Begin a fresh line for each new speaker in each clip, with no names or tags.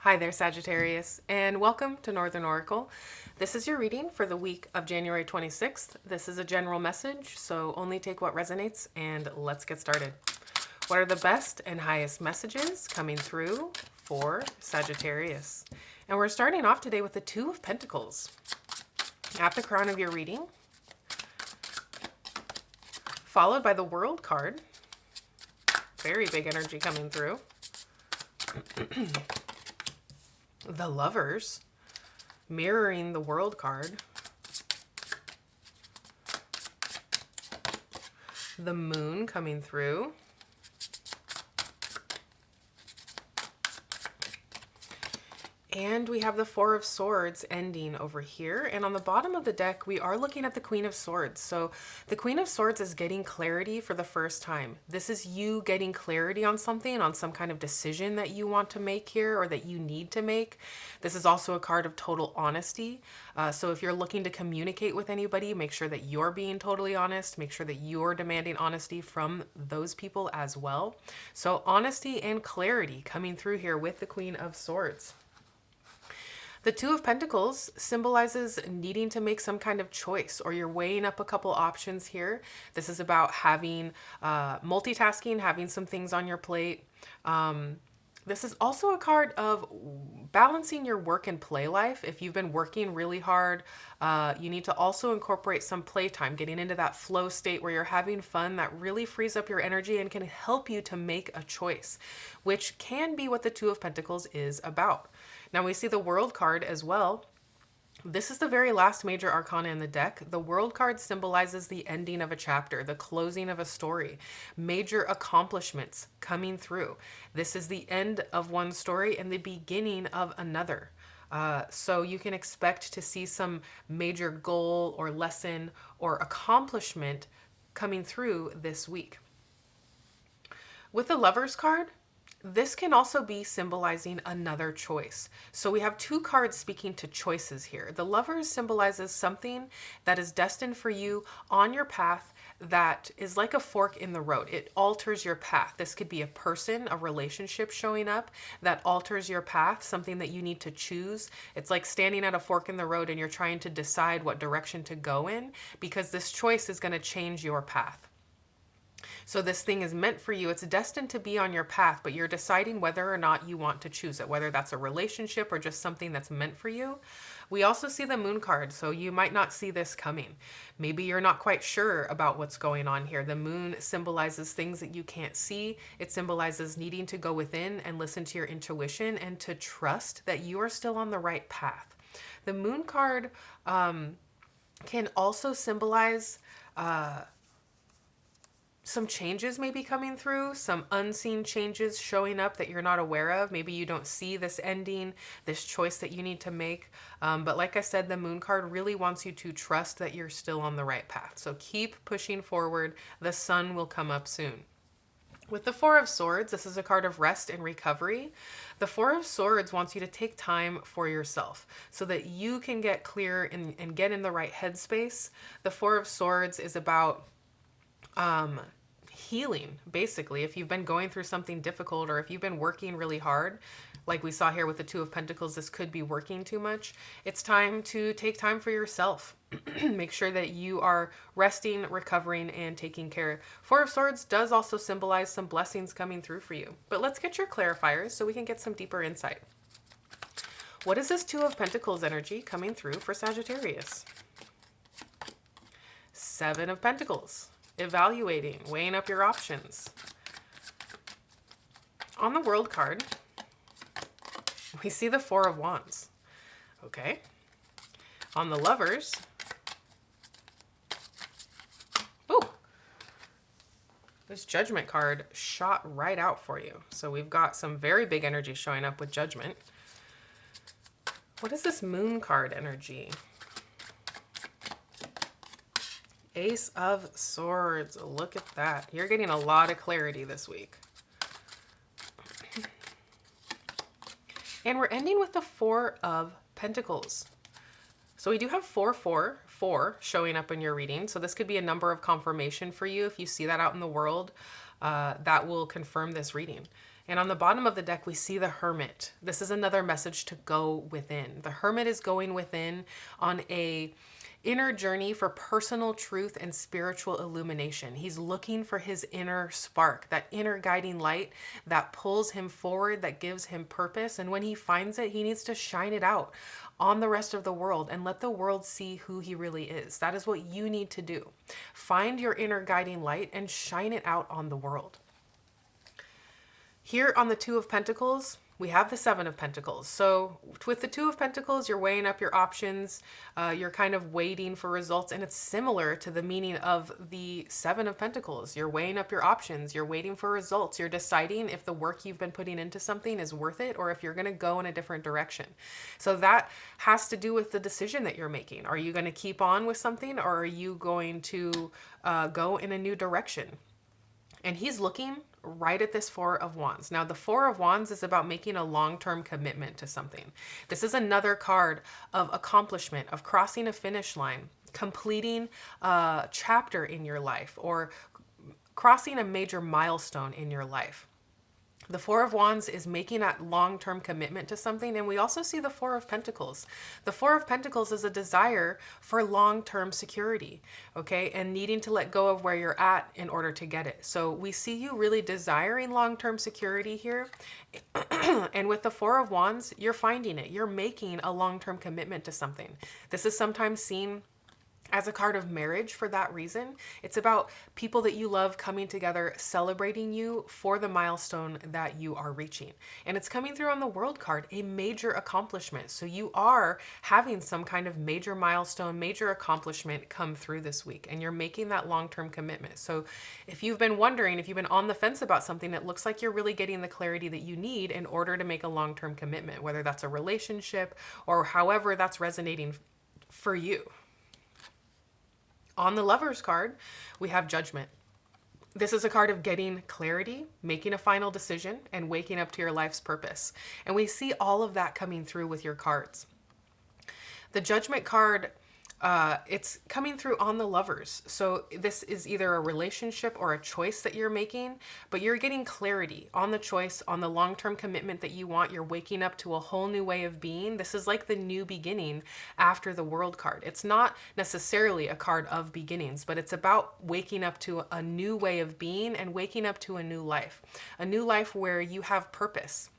Hi there, Sagittarius, and welcome to Northern Oracle. This is your reading for the week of January 26th. This is a general message, so only take what resonates, and let's get started. What are the best and highest messages coming through for Sagittarius? And we're starting off today with the Two of Pentacles at the crown of your reading, followed by the World card. Very big energy coming through. The Lovers, mirroring the World card. The Moon coming through. And we have the Four of Swords ending over here. And on the bottom of the deck, we are looking at the Queen of Swords. So the Queen of Swords is getting clarity for the first time. This is you getting clarity on something, on some kind of decision that you want to make here or that you need to make. This is also a card of total honesty. So if you're looking to communicate with anybody, make sure that you're being totally honest. Make sure that you're demanding honesty from those people as well. So honesty and clarity coming through here with the Queen of Swords. The Two of Pentacles symbolizes needing to make some kind of choice, or you're weighing up a couple options here. This is about having multitasking, having some things on your plate. This is also a card of balancing your work and play life. If you've been working really hard, you need to also incorporate some playtime, getting into that flow state where you're having fun. That really frees up your energy and can help you to make a choice, which can be what the Two of Pentacles is about. Now we see the World card as well. This is the very last major arcana in the deck. The World card symbolizes the ending of a chapter, the closing of a story, major accomplishments coming through. This is the end of one story and the beginning of another. So you can expect to see some major goal or lesson or accomplishment coming through this week. With the Lovers card, this can also be symbolizing another choice. So we have two cards speaking to choices here. The Lovers symbolizes something that is destined for you on your path that is like a fork in the road. It alters your path. This could be a person, a relationship showing up that alters your path, something that you need to choose. It's like standing at a fork in the road and you're trying to decide what direction to go in because this choice is going to change your path. So this thing is meant for you. It's destined to be on your path, but you're deciding whether or not you want to choose it, whether that's a relationship or just something that's meant for you. We also see the Moon card, so you might not see this coming. Maybe you're not quite sure about what's going on here. The Moon symbolizes things that you can't see. It symbolizes needing to go within and listen to your intuition and to trust that you are still on the right path. The Moon card can also symbolize some changes may be coming through, some unseen changes showing up that you're not aware of. Maybe you don't see this ending, this choice that you need to make. But like I said, the Moon card really wants you to trust that you're still on the right path. So keep pushing forward. The sun will come up soon. With the Four of Swords, this is a card of rest and recovery. The Four of Swords wants you to take time for yourself so that you can get clear and get in the right headspace. The Four of Swords is about healing, basically. If you've been going through something difficult or if you've been working really hard, like we saw here with the Two of Pentacles, this could be working too much. It's time to take time for yourself. Make sure that you are resting, recovering, and taking care. Four of Swords does also symbolize some blessings coming through for you. But let's get your clarifiers so we can get some deeper insight. What is this Two of Pentacles energy coming through for Sagittarius? Seven of Pentacles. Evaluating, weighing up your options. On the World card, we see the Four of Wands. Okay. On the Lovers, oh, this Judgment card shot right out for you. So we've got some very big energy showing up with Judgment. What is this Moon card energy? Ace of Swords. Look at that. You're getting a lot of clarity this week. And we're ending with the Four of Pentacles. So we do have 444 showing up in your reading. So this could be a number of confirmation for you. If you see that out in the world, that will confirm this reading. And on the bottom of the deck, we see the Hermit. This is another message to go within. The Hermit is going within on a inner journey for personal truth and spiritual illumination. He's looking for his inner spark, that inner guiding light that pulls him forward, that gives him purpose. And when he finds it, he needs to shine it out on the rest of the world and let the world see who he really is. That is what you need to do. Find your inner guiding light and shine it out on the world. Here on the Two of Pentacles, we have the Seven of Pentacles. So with the Two of Pentacles, you're weighing up your options. You're kind of waiting for results. And it's similar to the meaning of the Seven of Pentacles. You're weighing up your options. You're waiting for results. You're deciding if the work you've been putting into something is worth it or if you're going to go in a different direction. So that has to do with the decision that you're making. Are you going to keep on with something or are you going to go in a new direction? And he's looking right at this Four of Wands. Now, the Four of Wands is about making a long-term commitment to something. This is another card of accomplishment, of crossing a finish line, completing a chapter in your life, or crossing a major milestone in your life. The Four of Wands is making that long-term commitment to something. And we also see the Four of Pentacles. The Four of Pentacles is a desire for long-term security, okay? And needing to let go of where you're at in order to get it. So we see you really desiring long-term security here. And with the Four of Wands, you're finding it. You're making a long-term commitment to something. This is sometimes seen as a card of marriage for that reason. It's about people that you love coming together, celebrating you for the milestone that you are reaching. And it's coming through on the World card, a major accomplishment. So you are having some kind of major milestone, major accomplishment come through this week, and you're making that long-term commitment. So if you've been wondering, if you've been on the fence about something, it looks like you're really getting the clarity that you need in order to make a long-term commitment, whether that's a relationship or however that's resonating for you. On the Lovers card, we have Judgment. This is a card of getting clarity, making a final decision, and waking up to your life's purpose. And we see all of that coming through with your cards. The Judgment card, it's coming through on the Lovers. So this is either a relationship or a choice that you're making, but you're getting clarity on the choice, on the long-term commitment that you want. You're waking up to a whole new way of being. This is like the new beginning after the World card. It's not necessarily a card of beginnings, but it's about waking up to a new way of being and waking up to a new life where you have purpose.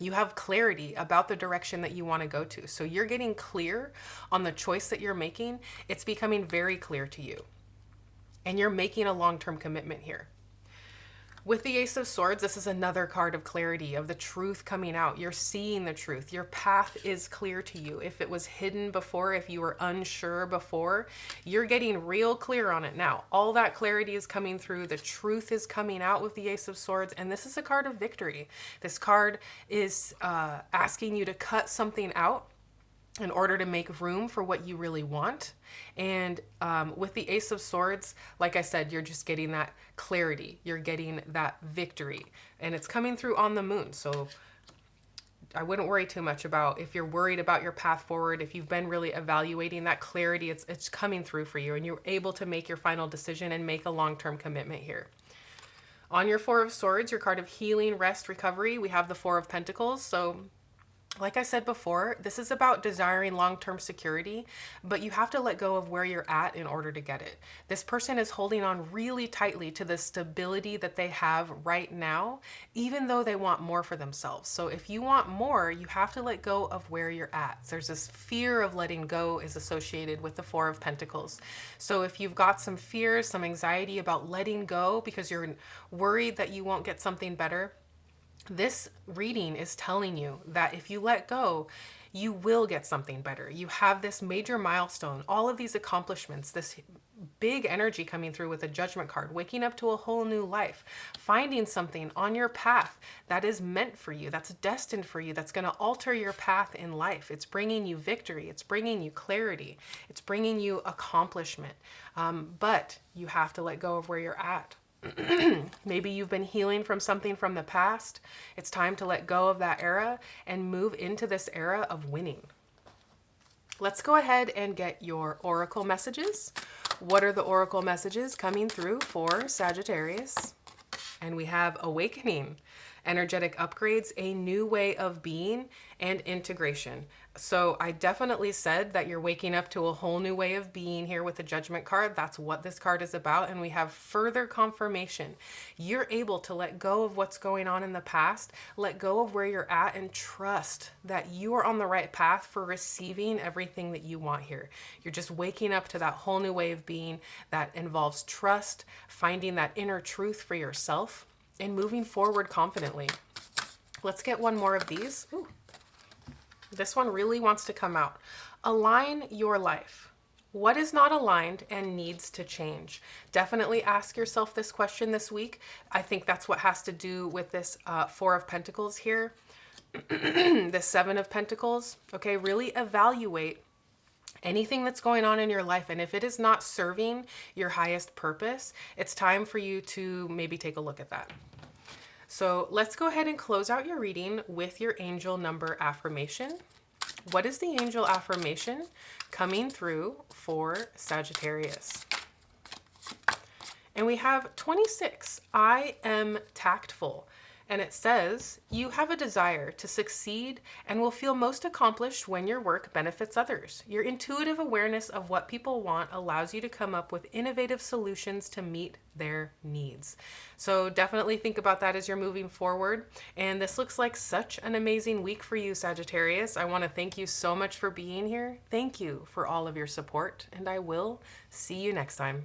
You have clarity about the direction that you want to go to. So you're getting clear on the choice that you're making. It's becoming very clear to you. And you're making a long-term commitment here. With the Ace of Swords, this is another card of clarity, of the truth coming out. You're seeing the truth. Your path is clear to you. If it was hidden before, if you were unsure before, you're getting real clear on it now. All that clarity is coming through. The truth is coming out with the Ace of Swords. And this is a card of victory. This card is asking you to cut something out in order to make room for what you really want. And with the Ace of Swords, like I said, you're just getting that clarity. You're getting that victory. And it's coming through on the Moon. So I wouldn't worry too much about if you're worried about your path forward. If you've been really evaluating that clarity, it's coming through for you. And you're able to make your final decision and make a long-term commitment here. On your Four of Swords, your card of healing, rest, recovery, we have the Four of Pentacles. So like I said before, this is about desiring long-term security, but you have to let go of where you're at in order to get it. This person is holding on really tightly to the stability that they have right now, even though they want more for themselves. So if you want more, you have to let go of where you're at. There's this fear of letting go is associated with the Four of Pentacles. So if you've got some fears, some anxiety about letting go because you're worried that you won't get something better, this reading is telling you that if you let go, you will get something better. You have this major milestone, all of these accomplishments, this big energy coming through with a Judgment card, waking up to a whole new life, finding something on your path that is meant for you, that's destined for you, that's going to alter your path in life. It's bringing you victory. It's bringing you clarity. It's bringing you accomplishment. But you have to let go of where you're at. Maybe you've been healing from something from the past. It's time to let go of that era and move into this era of winning. Let's go ahead and get your oracle messages. What are the oracle messages coming through for Sagittarius? And we have awakening. energetic upgrades, a new way of being, and integration. So I definitely said that you're waking up to a whole new way of being here with the Judgment card. That's what this card is about. And we have further confirmation. You're able to let go of what's going on in the past, let go of where you're at, and trust that you are on the right path for receiving everything that you want here. You're just waking up to that whole new way of being that involves trust, finding that inner truth for yourself, and moving forward confidently. Let's get one more of these. Ooh. This one really wants to come out. Align your life. What is not aligned and needs to change? Definitely ask yourself this question this week. I think that's what has to do with this Four of Pentacles here. The Seven of Pentacles. Okay, really evaluate anything that's going on in your life. And if it is not serving your highest purpose, it's time for you to maybe take a look at that. So let's go ahead and close out your reading with your angel number affirmation. What is the angel affirmation coming through for Sagittarius? And we have 26. I am tactful. And it says, you have a desire to succeed and will feel most accomplished when your work benefits others. Your intuitive awareness of what people want allows you to come up with innovative solutions to meet their needs. So definitely think about that as you're moving forward. And this looks like such an amazing week for you, Sagittarius. I want to thank you so much for being here. Thank you for all of your support, and I will see you next time.